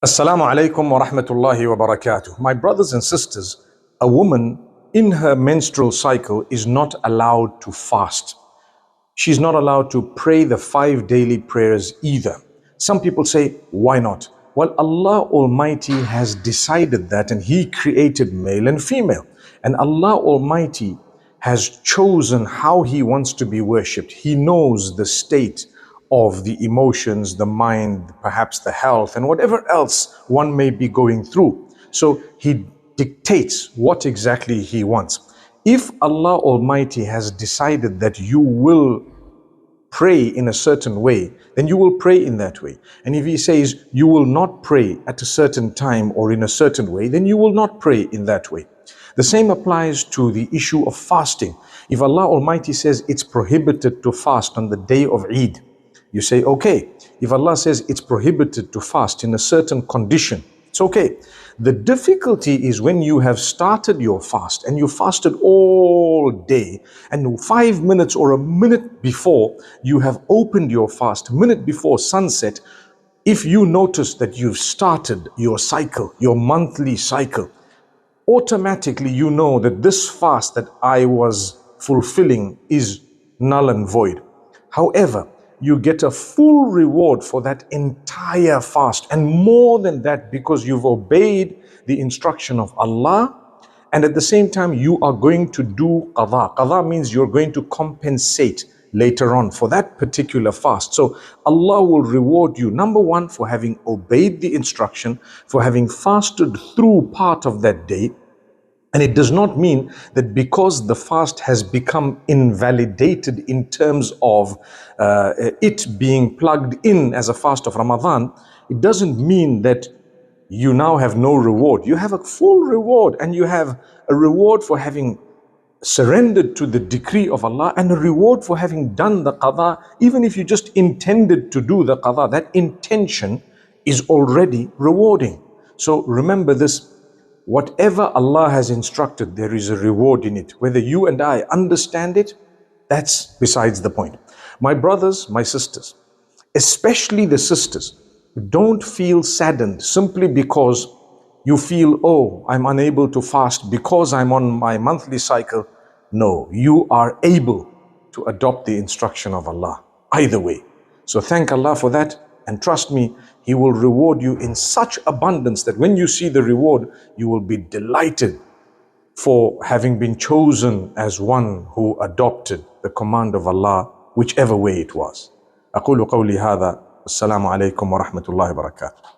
Assalamu alaikum wa rahmatullahi wa barakatuh. My brothers and sisters, a woman in her menstrual cycle is not allowed to fast. She's not allowed to pray the 5 daily prayers either. Some people say, why not? Well, Allah Almighty has decided that, and He created male and female. And Allah Almighty has chosen how He wants to be worshipped. He knows the state of the emotions, the mind, perhaps the health, and whatever else one may be going through. So He dictates what exactly He wants. If Allah Almighty has decided that you will pray in a certain way, then you will pray in that way. And if He says you will not pray at a certain time or in a certain way, then you will not pray in that way. The same applies to the issue of fasting. If Allah Almighty says it's prohibited to fast on the day of Eid, you say, okay. If Allah says it's prohibited to fast in a certain condition, it's okay. The difficulty is when you have started your fast and you fasted all day, and 5 minutes or a minute before you have opened your fast, a minute before sunset, if you notice that you've started your cycle, your monthly cycle, automatically you know that this fast that I was fulfilling is null and void. However, you get a full reward for that entire fast, and more than that, because you've obeyed the instruction of Allah, and at the same time you are going to do qadha. Qadha means you're going to compensate later on for that particular fast. So Allah will reward you, number one, for having obeyed the instruction, for having fasted through part of that day. And it does not mean that because the fast has become invalidated in terms of it being plugged in as a fast of Ramadan, it doesn't mean that you now have no reward. You have a full reward, and you have a reward for having surrendered to the decree of Allah, and a reward for having done the qadha. Even if you just intended to do the qadha, that intention is already rewarding. So remember this. Whatever Allah has instructed, there is a reward in it. Whether you and I understand it, that's besides the point. My brothers, my sisters, especially the sisters, don't feel saddened simply because you feel, oh, I'm unable to fast because I'm on my monthly cycle. No, you are able to adopt the instruction of Allah, either way. So thank Allah for that. And trust me, He will reward you in such abundance that when you see the reward, you will be delighted for having been chosen as one who adopted the command of Allah, whichever way it was. أقول قولي هذا. السلام عليكم ورحمة الله وبركاته.